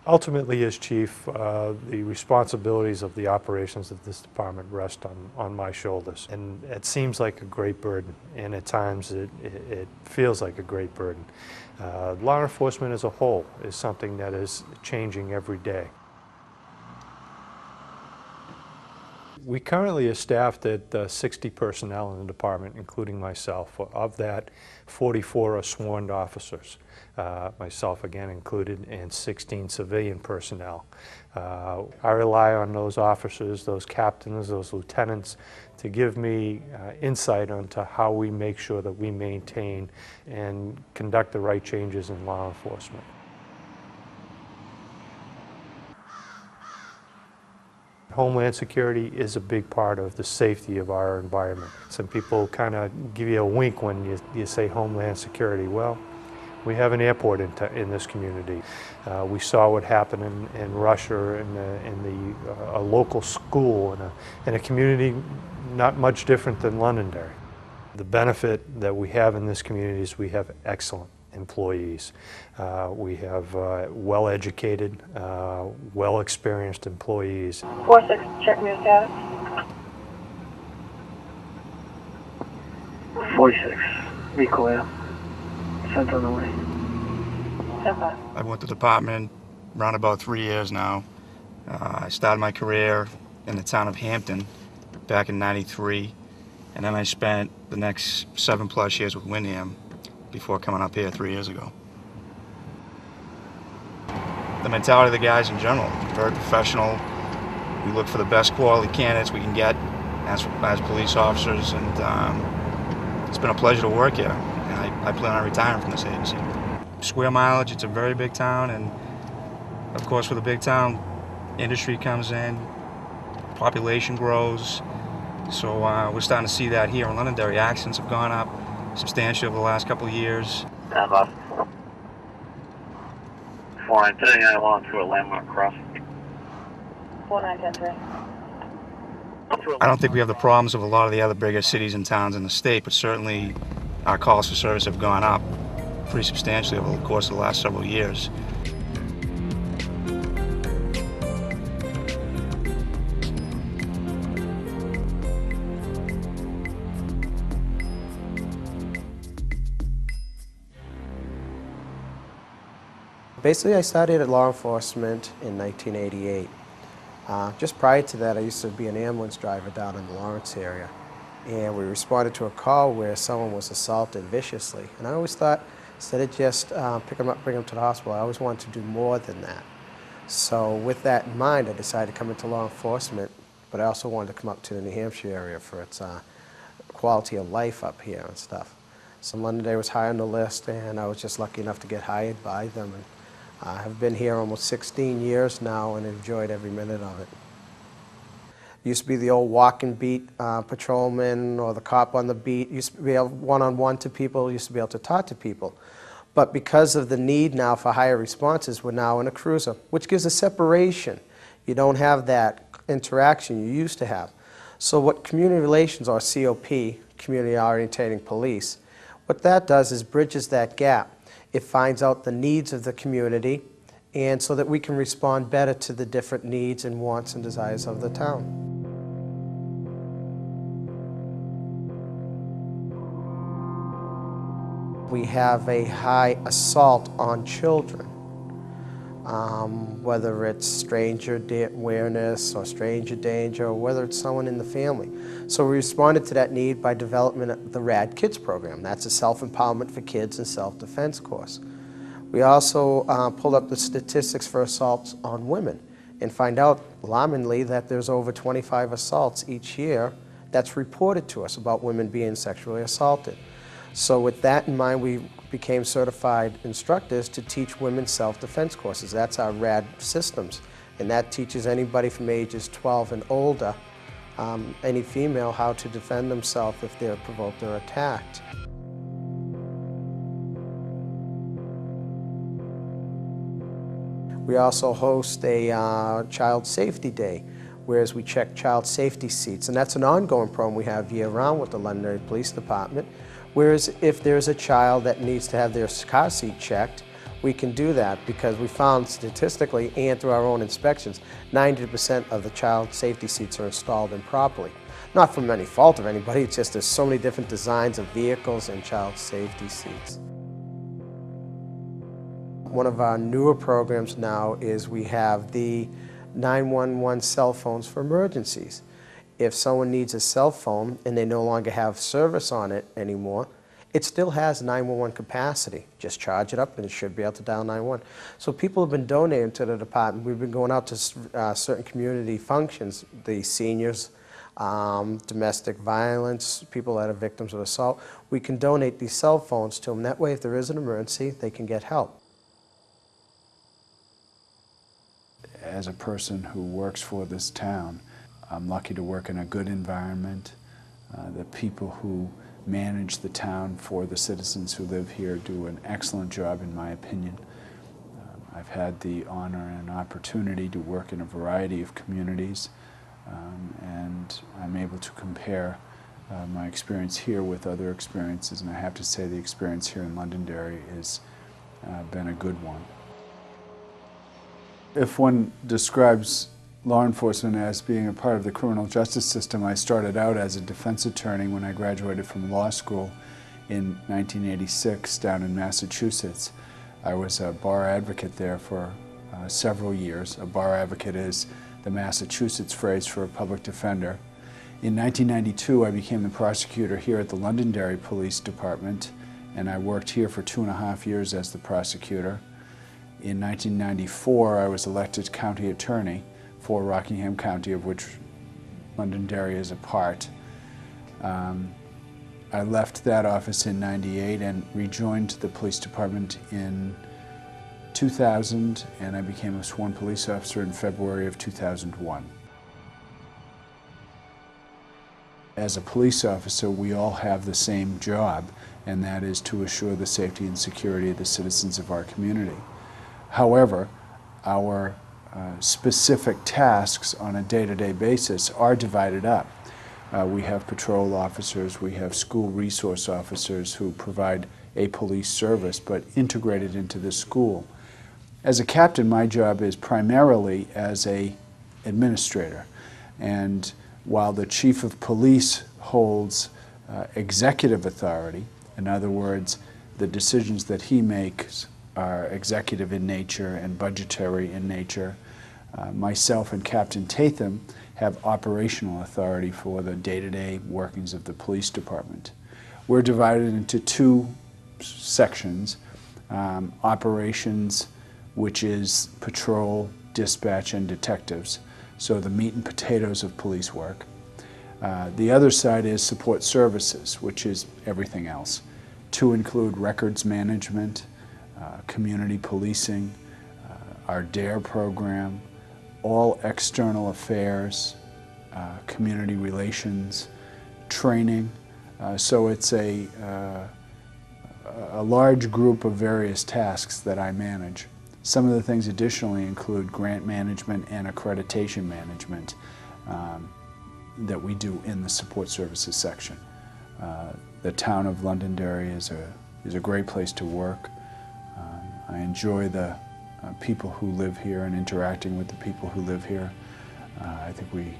Ultimately, as chief, the responsibilities of the operations of this department rest on my shoulders. And it seems like a great burden, and at times it feels like a great burden. Law enforcement as a whole is something that is changing every day. We currently are staffed at 60 personnel in the department, including myself. Of that, 44 are sworn officers, myself again included, and 16 civilian personnel. I rely on those officers, those captains, those lieutenants to give me insight onto how we make sure that we maintain and conduct the right changes in law enforcement. Homeland security is a big part of the safety of our environment. Some people kind of give you a wink when you say Homeland security. Well, we have an airport in this community. We saw what happened in Russia in a local school in a community not much different than Londonderry. The benefit that we have in this community is we have excellent employees. We have well-educated, well-experienced employees. 4-6, check me status. 46, be clear. Sent on the way. I've been with the department around about 3 years now. I started my career in the town of Hampton back in '93, and then I spent the next 7+ years with Windham before coming up here 3 years ago. The mentality of the guys in general, very professional. We look for the best quality candidates we can get as police officers, and it's been a pleasure to work here. And I plan on retiring from this agency. Square mileage, it's a very big town, and of course with a big town, industry comes in, population grows, so we're starting to see that here in Londonderry. Accidents have gone up substantially over the last couple of years. Stand by. 4910, I along to a landmark crossing. 4910. I don't think we have the problems of a lot of the other bigger cities and towns in the state, but certainly our calls for service have gone up pretty substantially over the course of the last several years. Basically, I started at law enforcement in 1988. Just prior to that, I used to be an ambulance driver down in the Lawrence area. And we responded to a call where someone was assaulted viciously. And I always thought, instead of just pick them up, bring them to the hospital, I always wanted to do more than that. So with that in mind, I decided to come into law enforcement, but I also wanted to come up to the New Hampshire area for its quality of life up here and stuff. So Londonderry was high on the list, and I was just lucky enough to get hired by them. And I have been here almost 16 years now and enjoyed every minute of it. Used to be the old walk and beat patrolman or the cop on the beat. Used to be able one-on-one to people, used to be able to talk to people. But because of the need now for higher responses, we're now in a cruiser, which gives a separation. You don't have that interaction you used to have. So what community relations, or COP, community orientating police, what that does is bridges that gap. It finds out the needs of the community, and so that we can respond better to the different needs and wants and desires of the town. We have a high assault on children, whether it's stranger awareness or stranger danger, or whether it's someone in the family. So we responded to that need by development of the RAD Kids program. That's a self-empowerment for kids and self-defense course. We also pulled up the statistics for assaults on women and find out, alarmingly, that there's over 25 assaults each year that's reported to us about women being sexually assaulted. So with that in mind, we became certified instructors to teach women's self-defense courses. That's our RAD systems, and that teaches anybody from ages 12 and older, any female, how to defend themselves if they're provoked or attacked. We also host a Child Safety Day, whereas we check child safety seats, and that's an ongoing program we have year-round with the Londonderry Police Department. Whereas if there's a child that needs to have their car seat checked, We can do that because we found statistically and through our own inspections, 90% of the child safety seats are installed improperly. Not from any fault of anybody, it's just there's so many different designs of vehicles and child safety seats. One of our newer programs now is we have the 911 cell phones for emergencies. If someone needs a cell phone and they no longer have service on it anymore, it still has 911 capacity. Just charge it up and it should be able to dial 911. So people have been donating to the department. We've been going out to certain community functions, the seniors, domestic violence, people that are victims of assault. We can donate these cell phones to them. That way, if there is an emergency, they can get help. As a person who works for this town, I'm lucky to work in a good environment. The people who manage the town for the citizens who live here do an excellent job, in my opinion. I've had the honor and opportunity to work in a variety of communities, and I'm able to compare my experience here with other experiences, and I have to say the experience here in Londonderry has been a good one. If one describes law enforcement as being a part of the criminal justice system, I started out as a defense attorney when I graduated from law school in 1986 down in Massachusetts. I was a bar advocate there for several years. A bar advocate is the Massachusetts phrase for a public defender. In 1992, I became the prosecutor here at the Londonderry Police Department, and I worked here for 2.5 years as the prosecutor. In 1994, I was elected county attorney for Rockingham County, of which Londonderry is a part. I left that office in '98 and rejoined the police department in 2000, and I became a sworn police officer in February of 2001. As a police officer, we all have the same job, and that is to assure the safety and security of the citizens of our community. However, our specific tasks on a day-to-day basis are divided up. We have patrol officers, we have school resource officers who provide a police service but integrated into the school. As a captain, my job is primarily as an administrator, and while the chief of police holds executive authority, in other words, the decisions that he makes are executive in nature and budgetary in nature, myself and Captain Tatham have operational authority for the day-to-day workings of the police department. We're divided into two sections: operations, which is patrol, dispatch, and detectives, so the meat and potatoes of police work. The other side is support services, which is everything else, to include records management, community policing, our DARE program, all external affairs, community relations, training. So it's a large group of various tasks that I manage. Some of the things additionally include grant management and accreditation management that we do in the support services section. The town of Londonderry is a great place to work. I enjoy the people who live here and interacting with the people who live here. I think we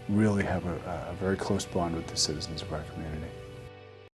really have a very close bond with the citizens of our community.